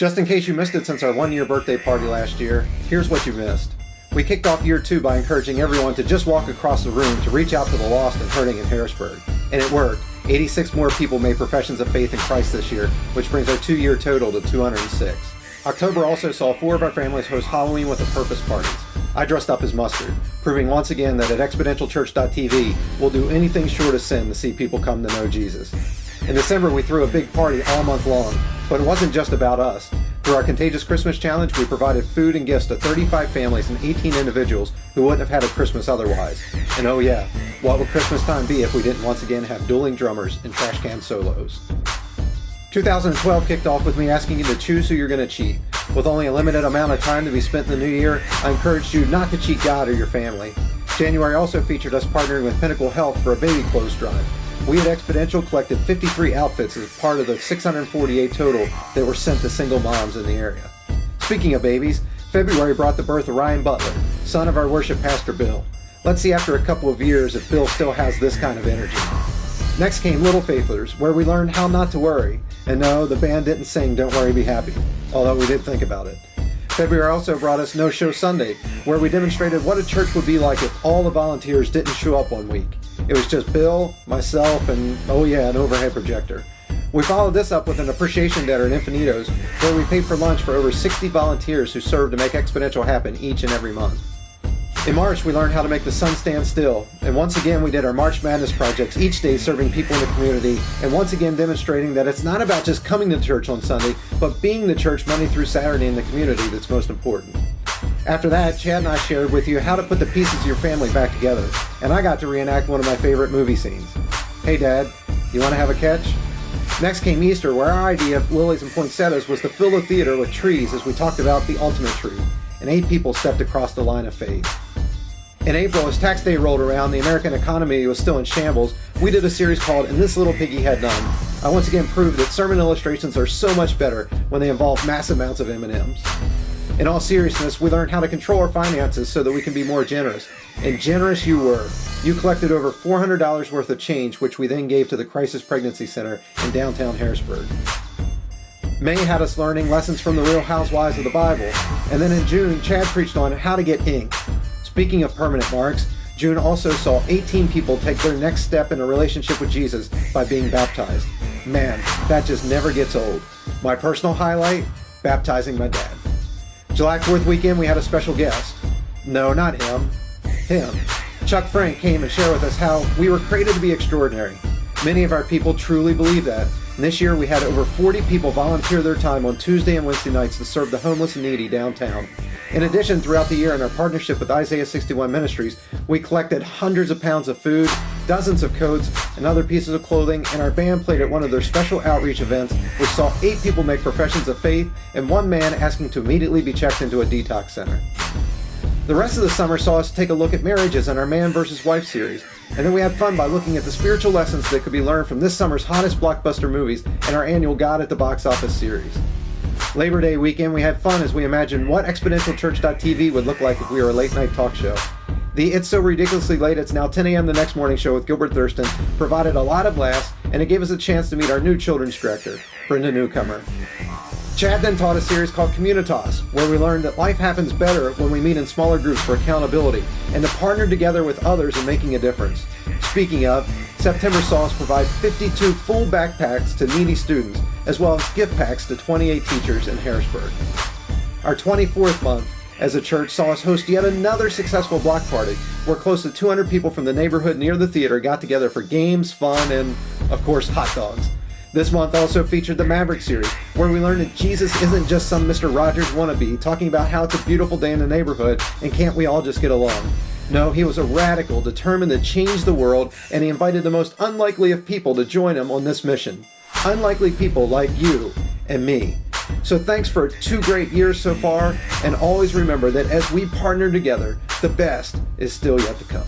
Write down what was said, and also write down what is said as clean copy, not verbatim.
Just in case you missed it since our one-year birthday party last year, here's what you missed. We kicked off year 2 by encouraging everyone to just walk across the room to reach out to the lost and hurting in Harrisburg. And it worked. 86 more people made professions of faith in Christ this year, which brings our 2-year total to 206. October also saw 4 of our families host Halloween with a Purpose parties. I dressed up as mustard, proving once again that at exponentialchurch.tv, we'll do anything short of sin to see people come to know Jesus. In December, we threw a big party all month long, but it wasn't just about us. Through our Contagious Christmas Challenge, we provided food and gifts to 35 families and 18 individuals who wouldn't have had a Christmas otherwise. And oh yeah, what would Christmas time be if we didn't once again have dueling drummers and trash can solos? 2012 kicked off with me asking you to choose who you're going to cheat. With only a limited amount of time to be spent in the new year, I encouraged you not to cheat God or your family. January also featured us partnering with Pinnacle Health for a baby clothes drive. We at Exponential collected 53 outfits as part of the 648 total that were sent to single moms in the area. Speaking of babies, February brought the birth of Ryan Butler, son of our worship pastor Bill. Let's see after a couple of years if Bill still has this kind of energy. Next came Little Faithlers, where we learned how not to worry. And no, the band didn't sing Don't Worry Be Happy, although we did think about it. February also brought us No Show Sunday, where we demonstrated what a church would be like if all the volunteers didn't show up one week. It was just Bill, myself, and oh yeah, an overhead projector. We followed this up with an appreciation dinner at Infinitos, where we paid for lunch for over 60 volunteers who served to make Exponential happen each and every month. In March, we learned how to make the sun stand still, and once again we did our March Madness projects each day serving people in the community, and once again demonstrating that it's not about just coming to church on Sunday, but being the church Monday through Saturday in the community that's most important. After that, Chad and I shared with you how to put the pieces of your family back together, and I got to reenact one of my favorite movie scenes. Hey Dad, you want to have a catch? Next came Easter, where our idea of lilies and poinsettias was to fill the theater with trees as we talked about the ultimate tree, and 8 people stepped across the line of faith. In April, as tax day rolled around, the American economy was still in shambles, we did a series called And This Little Piggy Had None. I once again proved that sermon illustrations are so much better when they involve massive amounts of M&Ms. In all seriousness, we learned how to control our finances so that we can be more generous. And generous you were. You collected over $400 worth of change, which we then gave to the Crisis Pregnancy Center in downtown Harrisburg. May had us learning lessons from the Real Housewives of the Bible. And then in June, Chad preached on how to get ink. Speaking of permanent marks, June also saw 18 people take their next step in a relationship with Jesus by being baptized. Man, that just never gets old. My personal highlight, baptizing my dad. July 4th weekend, we had a special guest. No, not him. Him. Chuck Frank came and shared with us how we were created to be extraordinary. Many of our people truly believe that. And this year we had over 40 people volunteer their time on Tuesday and Wednesday nights to serve the homeless and needy downtown. In addition, throughout the year in our partnership with Isaiah 61 Ministries, we collected hundreds of pounds of food, dozens of coats, and other pieces of clothing, and our band played at one of their special outreach events, which saw 8 people make professions of faith, and 1 man asking to immediately be checked into a detox center. The rest of the summer saw us take a look at marriages in our Man vs. Wife series, and then we had fun by looking at the spiritual lessons that could be learned from this summer's hottest blockbuster movies and our annual God at the Box Office series. Labor Day weekend, we had fun as we imagined what ExponentialChurch.tv would look like if we were a late-night talk show. The It's So Ridiculously Late, It's Now 10 a.m. the Next Morning show with Gilbert Thurston provided a lot of laughs, and it gave us a chance to meet our new children's director, Brenda Newcomer. Chad then taught a series called Communitas, where we learned that life happens better when we meet in smaller groups for accountability, and to partner together with others in making a difference. Speaking of, September saw us provide 52 full backpacks to needy students, as well as gift packs to 28 teachers in Harrisburg. Our 24th month as a church saw us host yet another successful block party, where close to 200 people from the neighborhood near the theater got together for games, fun, and, of course, hot dogs. This month also featured the Maverick series, where we learned that Jesus isn't just some Mr. Rogers wannabe talking about how it's a beautiful day in the neighborhood and can't we all just get along. No, he was a radical, determined to change the world, and he invited the most unlikely of people to join him on this mission. Unlikely people like you and me. So thanks for 2 great years so far, and always remember that as we partner together, the best is still yet to come.